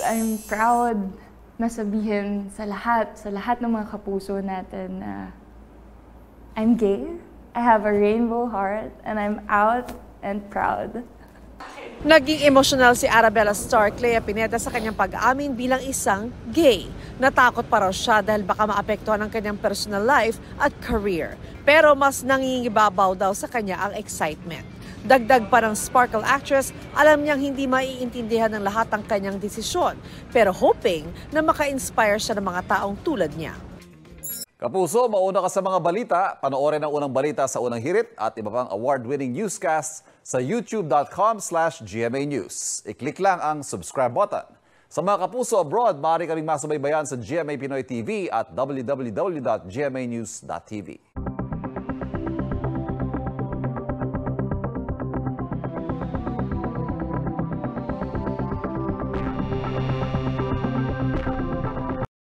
I'm proud na sabihin sa lahat ng mga kapuso natin na I'm gay, I have a rainbow heart, and I'm out and proud. Naging emosyonal si Arabella Star Clea Pineda sa kanyang pag-amin bilang isang gay. Natakot pa raw siya dahil baka maapektuhan ang kanyang personal life at career. Pero mas nangingibabaw daw sa kanya ang excitement. Dagdag pa ng Sparkle actress, alam niyang hindi maiintindihan ng lahat ang kanyang desisyon, pero hoping na maka-inspire siya ng mga taong tulad niya. Kapuso, mauna ka sa mga balita. Panoorin ang unang balita sa Unang Hirit at iba pang award-winning newscasts sa youtube.com/GMA News. I-click lang ang subscribe button. Sa mga kapuso abroad, maaari kaming masubaybayan sa GMA Pinoy TV at www.gmanews.tv.